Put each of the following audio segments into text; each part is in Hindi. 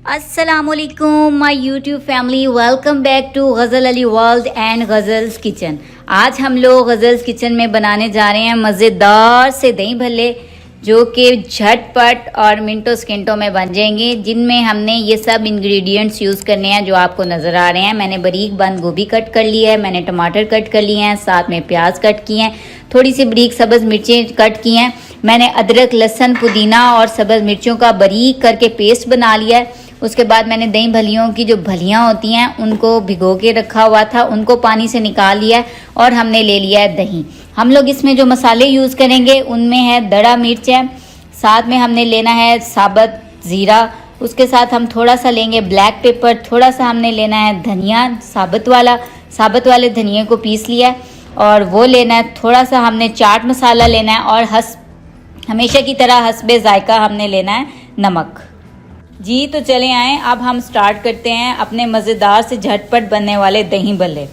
अस्सलामुअलैकुम my YouTube family, welcome back to Ghazal Ali world and Ghazal's kitchen. आज हम लोग गज़ल्स किचन में बनाने जा रहे हैं मज़ेदार से दही भल्ले, जो कि झटपट और मिनटों सेकंडों में बन जाएंगे, जिनमें हमने ये सब इंग्रेडिएंट्स यूज़ करने हैं जो आपको नज़र आ रहे हैं। मैंने बारीक बंद गोभी कट कर ली है, मैंने टमाटर कट कर लिए हैं, साथ में प्याज कट किए हैं, थोड़ी सी बारीक सब्ज़ मिर्चें कट की हैं, मैंने अदरक लहसुन पुदीना और सब्ज़ मिर्चों का बारीक करके पेस्ट बना लिया है। उसके बाद मैंने दही भल्लियों की जो भलियाँ होती हैं उनको भिगो के रखा हुआ था, उनको पानी से निकाल लिया है और हमने ले लिया है दही। हम लोग इसमें जो मसाले यूज़ करेंगे उनमें है दड़ा मिर्च है, साथ में हमने लेना है साबुत ज़ीरा, उसके साथ हम थोड़ा सा लेंगे ब्लैक पेपर, थोड़ा सा हमने लेना है धनिया साबुत वाले धनिया को पीस लिया है और वो लेना है। थोड़ा सा हमने चाट मसाला लेना है और हमेशा की तरह हस्बे ज़ायका हमने लेना है नमक। जी तो चले आएँ, अब हम स्टार्ट करते हैं अपने मज़ेदार से झटपट बनने वाले दही भल्ले।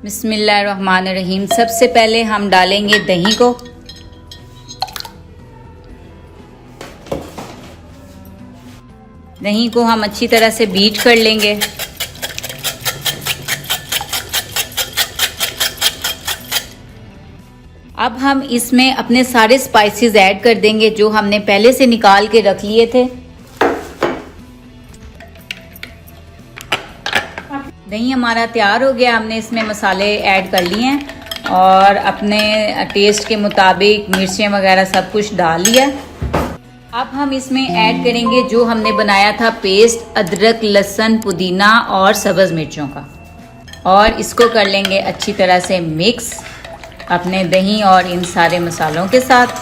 बिस्मिल्लाहिर्रहमानिर्रहीम। सबसे पहले हम डालेंगे दही को, दही को हम अच्छी तरह से बीट कर लेंगे। अब हम इसमें अपने सारे स्पाइसेस ऐड कर देंगे जो हमने पहले से निकाल के रख लिए थे। दही हमारा तैयार हो गया, हमने इसमें मसाले ऐड कर लिए हैं और अपने टेस्ट के मुताबिक मिर्चें वगैरह सब कुछ डाल लिया। अब हम इसमें ऐड करेंगे जो हमने बनाया था पेस्ट अदरक लहसुन पुदीना और सब्ज़ मिर्चों का, और इसको कर लेंगे अच्छी तरह से मिक्स अपने दही और इन सारे मसालों के साथ।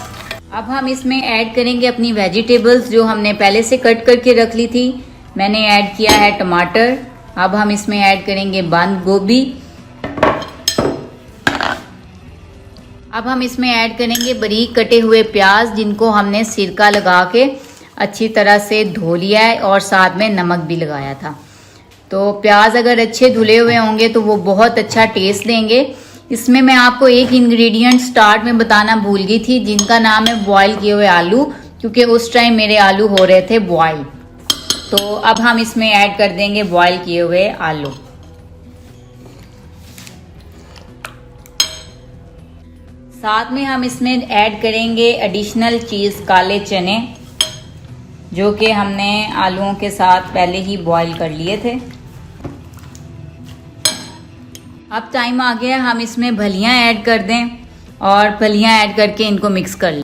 अब हम इसमें ऐड करेंगे अपनी वेजिटेबल्स जो हमने पहले से कट करके रख ली थी। मैंने ऐड किया है टमाटर, अब हम इसमें ऐड करेंगे बंद गोभी, अब हम इसमें ऐड करेंगे बारीक कटे हुए प्याज जिनको हमने सिरका लगा के अच्छी तरह से धो लिया है और साथ में नमक भी लगाया था। तो प्याज अगर अच्छे धुले हुए होंगे तो वो बहुत अच्छा टेस्ट देंगे। इसमें मैं आपको एक इंग्रेडिएंट स्टार्ट में बताना भूल गई थी, जिनका नाम है बॉयल किए हुए आलू, क्योंकि उस टाइम मेरे आलू हो रहे थे बॉयल। तो अब हम इसमें ऐड कर देंगे बॉयल किए हुए आलू। साथ में हम इसमें ऐड करेंगे एडिशनल चीज़ काले चने, जो कि हमने आलूओं के साथ पहले ही बॉयल कर लिए थे। अब टाइम आ गया हम इसमें भलियाँ ऐड कर दें और भलियाँ ऐड करके इनको मिक्स कर लें।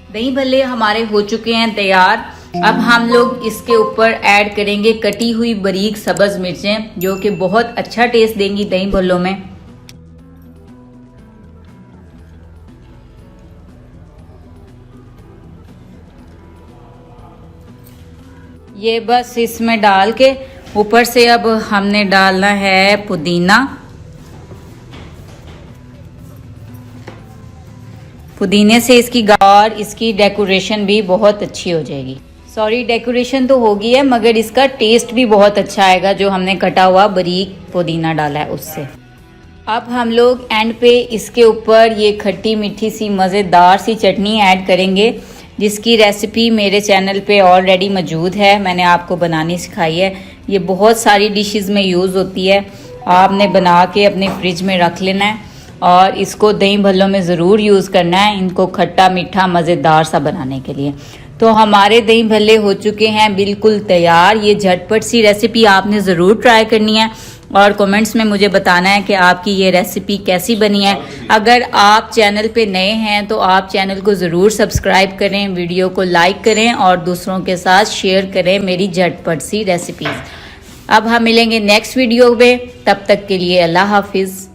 दही भल्ले हमारे हो चुके हैं तैयार। अब हम लोग इसके ऊपर ऐड करेंगे कटी हुई बारीक सब्ज़ मिर्चें, जो कि बहुत अच्छा टेस्ट देंगी दही भल्लों में। ये बस इसमें डाल के ऊपर से अब हमने डालना है पुदीने से इसकी और इसकी डेकोरेशन भी बहुत अच्छी हो जाएगी। सॉरी, डेकोरेशन तो होगी है मगर इसका टेस्ट भी बहुत अच्छा आएगा जो हमने कटा हुआ बारीक पुदीना डाला है उससे। अब हम लोग एंड पे इसके ऊपर ये खट्टी मीठी सी मज़ेदार सी चटनी ऐड करेंगे, जिसकी रेसिपी मेरे चैनल पे ऑलरेडी मौजूद है, मैंने आपको बनानी सिखाई है। ये बहुत सारी डिशेस में यूज़ होती है, आपने बना के अपने फ्रिज में रख लेना है और इसको दही भल्लों में ज़रूर यूज़ करना है, इनको खट्टा मीठा मज़ेदार सा बनाने के लिए। तो हमारे दही भल्ले हो चुके हैं बिल्कुल तैयार। ये झटपट सी रेसिपी आपने ज़रूर ट्राई करनी है और कमेंट्स में मुझे बताना है कि आपकी ये रेसिपी कैसी बनी है। अगर आप चैनल पे नए हैं तो आप चैनल को ज़रूर सब्सक्राइब करें, वीडियो को लाइक करें और दूसरों के साथ शेयर करें मेरी झटपट सी रेसिपीज़। अब हम मिलेंगे नेक्स्ट वीडियो में, तब तक के लिए अल्लाह हाफिज़।